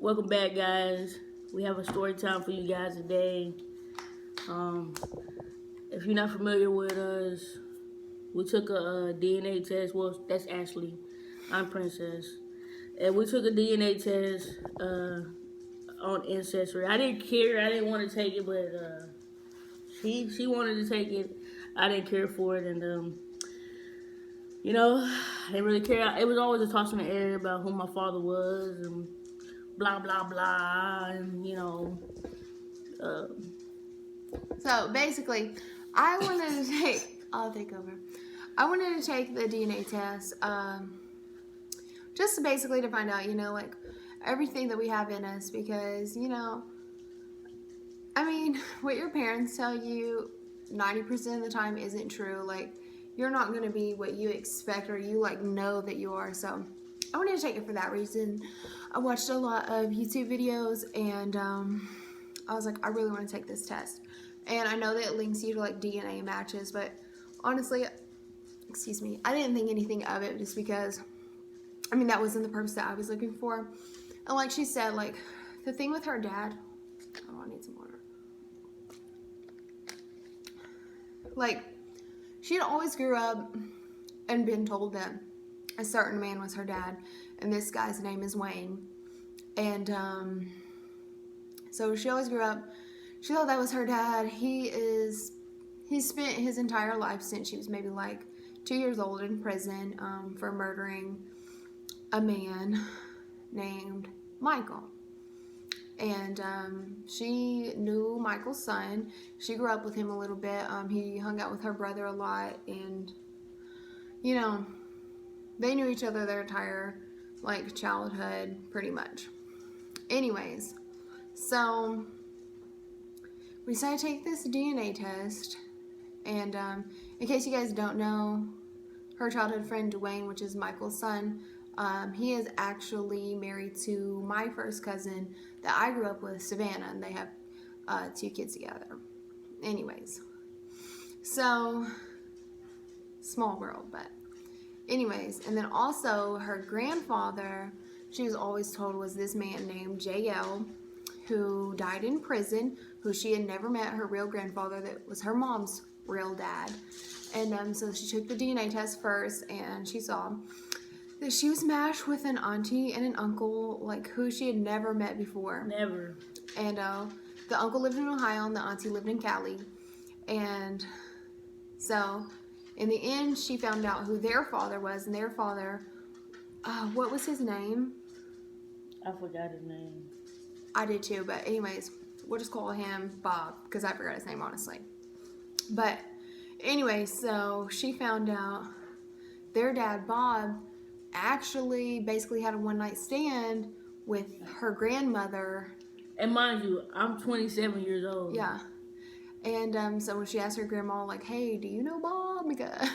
Welcome back, guys. We have a story time for you guys today. If you're not familiar with us, we took a DNA test. Well, that's Ashley. I'm Princess. And we took a DNA test on Ancestry. I didn't care. I didn't want to take it, but she wanted to take it. I didn't care for it, and I didn't really care. It was always a toss in the air about who my father was and blah blah blah, and So basically, I'll take over. I wanted to take the DNA test just to find out, like everything that we have in us because, what your parents tell you 90% of the time isn't true. Like, you're not going to be what you expect or you know that you are. So I wanted to take it for that reason. I watched a lot of YouTube videos and I was like, I really want to take this test. And I know that it links you to DNA matches, but honestly, I didn't think anything of it just because, that wasn't the purpose that I was looking for. And like she said, the thing with her dad, oh, I need some water. She'd always grew up and been told that a certain man was her dad, and this guy's name is Wayne. And so she always grew up, she thought that was her dad. He spent his entire life since she was maybe 2 years old in prison for murdering a man named Michael. And she knew Michael's son. She grew up with him a little bit. He hung out with her brother a lot, and they knew each other their entire childhood pretty much. Anyways, so we decided to take this DNA test, and in case you guys don't know, her childhood friend Dwayne, which is Michael's son, he is actually married to my first cousin that I grew up with, Savannah, and they have 2 kids together. Anyways, so small world, but anyways, and then also her grandfather, she was always told was this man named JL, who died in prison, who she had never met her real grandfather, that was her mom's real dad. And so she took the DNA test first, and she saw that she was matched with an auntie and an uncle, who she had never met before. never. And the uncle lived in Ohio, and the auntie lived in Cali. And so in the end, she found out who their father was, and their father, what was his name? I forgot his name. I did too, but anyways, we'll just call him Bob, because I forgot his name, honestly. But anyway, so she found out their dad, Bob, actually basically had a one-night stand with her grandmother. And mind you, I'm 27 years old. Yeah. And so when she asked her grandma, hey, do you know Bob? Because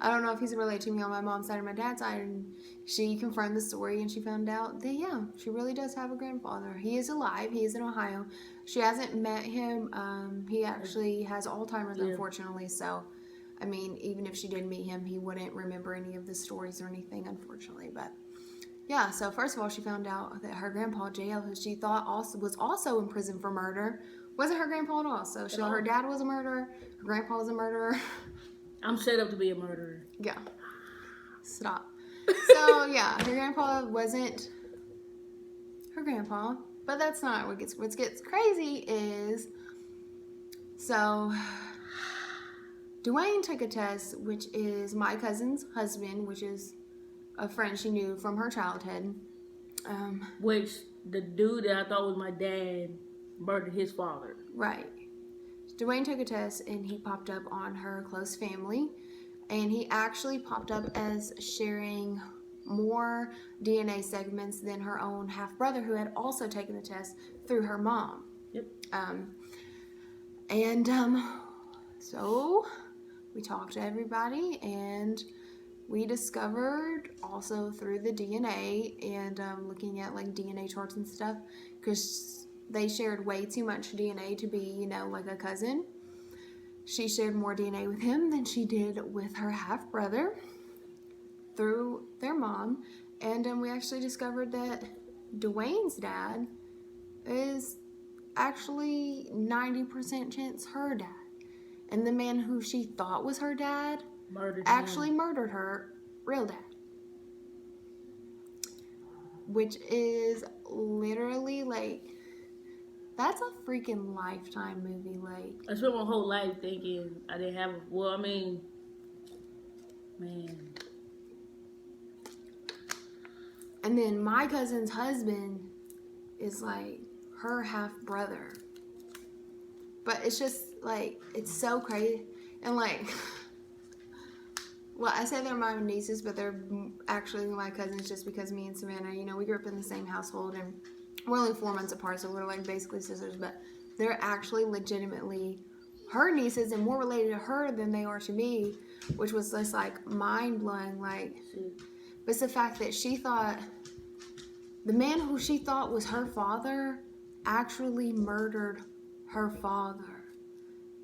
I don't know if he's related to me on my mom's side or my dad's side. And she confirmed the story, and she found out that, yeah, she really does have a grandfather. He is alive. He is in Ohio. She hasn't met him. He actually has Alzheimer's, unfortunately. So, even if she did meet him, he wouldn't remember any of the stories or anything, unfortunately. But, yeah, so first of all, she found out that her grandpa, JL, who she thought was also in prison for murder, wasn't her grandpa at all. So she thought her dad was a murderer, her grandpa was a murderer. I'm set up to be a murderer. Yeah. Stop. So, yeah, her grandpa wasn't her grandpa. But that's not what gets crazy is, so Dwayne took a test, which is my cousin's husband, which is a friend she knew from her childhood. Which the dude that I thought was my dad murdered his father. Right. Dwayne took a test, and he popped up on her close family, and he actually popped up as sharing more DNA segments than her own half-brother, who had also taken the test through her mom. Yep. So we talked to everybody, and we discovered also through the DNA and looking at DNA charts and stuff, because they shared way too much DNA to be, a cousin. She shared more DNA with him than she did with her half-brother through their mom. And we actually discovered that Dwayne's dad is actually 90% chance her dad. And the man who she thought was her dad actually murdered her real dad. Which is literally like, that's a freaking Lifetime movie. Like, I spent my whole life thinking I didn't have a, well, I mean, man. And then my cousin's husband is like her half brother. But it's just like, it's so crazy. And like, well, I say they're my nieces, but they're actually my cousins just because me and Savannah, you know, we grew up in the same household and we're only 4 months apart, so we're like basically sisters, but they're actually legitimately her nieces and more related to her than they are to me, which was just like mind blowing. Like, but it's the fact that she thought the man who she thought was her father actually murdered her father,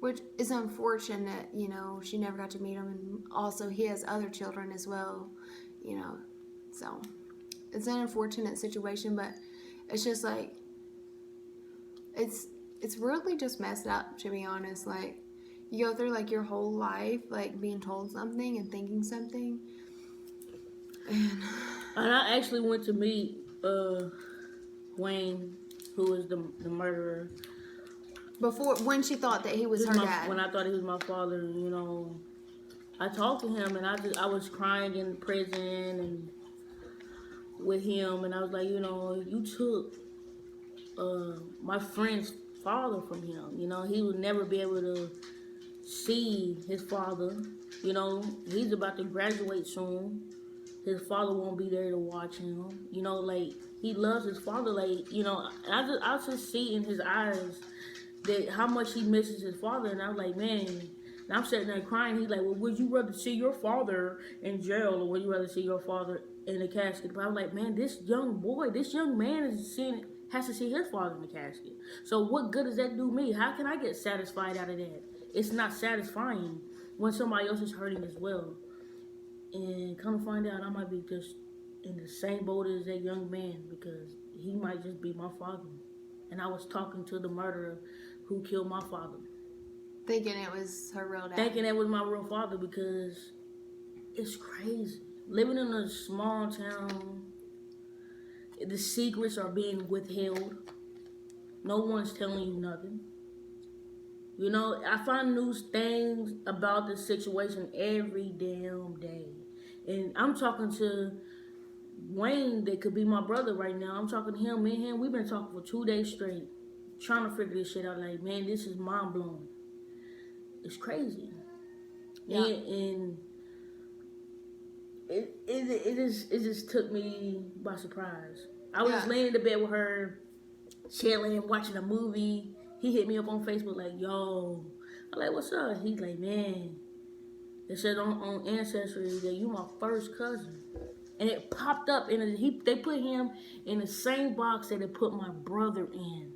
which is unfortunate. You know, she never got to meet him, and also he has other children as well, you know, so it's an unfortunate situation. But it's just like, it's really just messed up, to be honest. Like, you go through like your whole life like being told something and thinking something, and I actually went to meet Wayne, who was the murderer. Before, when she thought that he was her dad. When I thought he was my father, you know, I talked to him, and I was crying in prison and with him, and I was like, you know, you took my friend's father from him. You know, he would never be able to see his father. You know, he's about to graduate soon. His father won't be there to watch him. You know, like, he loves his father. Like, you know, I just see in his eyes that how much he misses his father. And I was like, man, and I'm sitting there crying. He's like, well, would you rather see your father in jail, or would you rather see your father in the casket? But I was like, man, this young man has to see his father in the casket. So what good does that do me? How can I get satisfied out of that? It's not satisfying when somebody else is hurting as well. And come to find out, I might be just in the same boat as that young man, because he might just be my father. And I was talking to the murderer who killed my father. Thinking it was her real dad. Thinking it was my real father, because it's crazy. Living in a small town, the secrets are being withheld. No one's telling you nothing. You know, I find new things about the situation every damn day. And I'm talking to Wayne, that could be my brother right now. I'm talking to him. Me and him, we've been talking for 2 days straight, trying to figure this shit out. Like, man, this is mind blowing. It's crazy. Yeah. And it just took me by surprise. I was laying in the bed with her, chilling, watching a movie. He hit me up on Facebook like, yo. I'm like, what's up? He's like, man, it says on Ancestry that you my first cousin. And it popped up, and they put him in the same box that they put my brother in.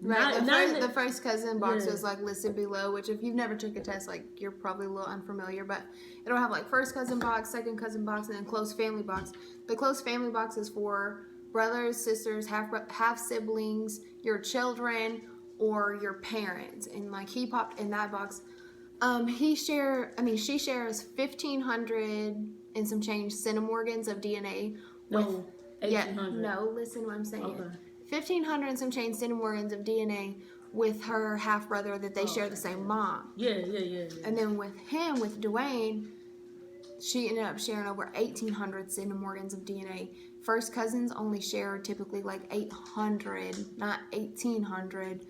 Right, the first cousin box is like listed below, which if you've never took a test, like, you're probably a little unfamiliar, but it'll have like first cousin box, second cousin box, and then close family box. The close family box is for brothers, sisters, half siblings, your children, or your parents. And like, he popped in that box. She shares 1,500 and some change centimorgans of DNA with 1,800. No, listen to what I'm saying. Okay. 1,500 and some change centimorgans of DNA with her half brother that they share the same mom. Yeah. And then with him, with Dwayne, she ended up sharing over 1,800 centimorgans of DNA. First cousins only share typically like 800, not 1,800.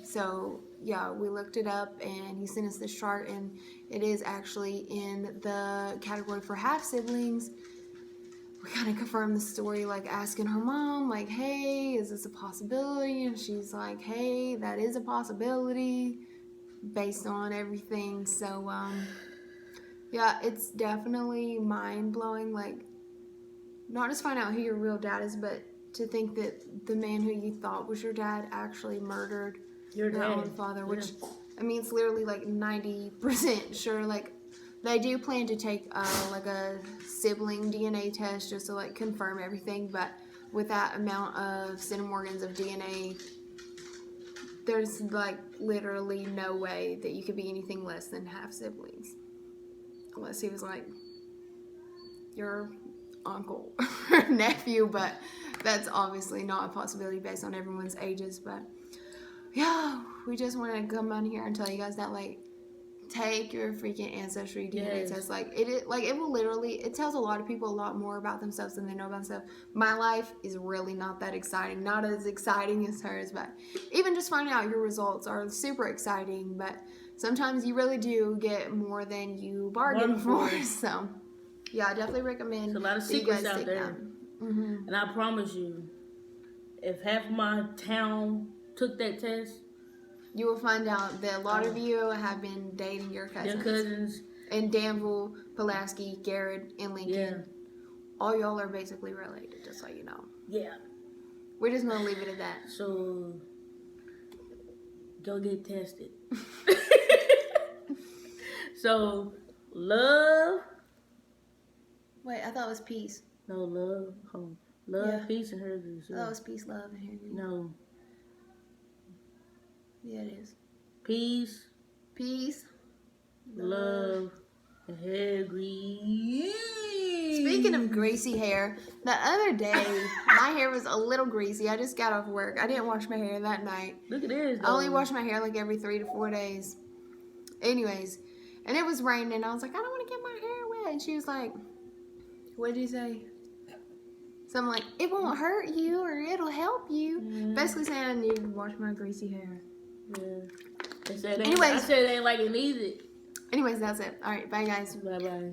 So yeah, we looked it up, and he sent us this chart, and it is actually in the category for half siblings. We kind of confirmed the story, like asking her mom, like, hey, is this a possibility? And she's like, hey, that is a possibility based on everything. So yeah, it's definitely mind-blowing, like, not just find out who your real dad is, but to think that the man who you thought was your dad actually murdered your own father, which, I mean, it's literally like 90% sure. Like, they do plan to take like a sibling DNA test just to like confirm everything, but with that amount of centimorgans of DNA, there's like literally no way that you could be anything less than half siblings. Unless he was like your uncle or nephew, but that's obviously not a possibility based on everyone's ages. But yeah, we just want to come on here and tell you guys that, like, take your freaking Ancestry DNA test. Like, it will literally, it tells a lot of people a lot more about themselves than they know about themselves. My life is really not that exciting. Not as exciting as hers, but even just finding out your results are super exciting. But sometimes you really do get more than you bargained for. So, yeah, I definitely recommend. There's a lot of secrets out there. Mm-hmm. And I promise you, if half of my town took that test, you will find out that a lot of you have been dating your cousins. Your cousins. In Danville, Pulaski, Garrett, and Lincoln. Yeah. All y'all are basically related, just so you know. Yeah. We're just going to leave it at that. So, go get tested. So, love. Wait, I thought it was peace. No, love. Love, peace, and her grease. I thought it was peace, love, and her grease. No. Yeah, it is. Peace. Peace. Love. And hair grease. Speaking of greasy hair, the other day, my hair was a little greasy. I just got off work. I didn't wash my hair that night. Look at this, though. I only wash my hair like every 3 to 4 days. Anyways, and it was raining. I was like, I don't want to get my hair wet. And she was like, what did you say? So I'm like, it won't hurt you or it'll help you. Mm-hmm. Basically saying I need to wash my greasy hair. Yeah. I said it ain't like it needs it. Anyways, that's it. All right, bye guys. Bye-bye.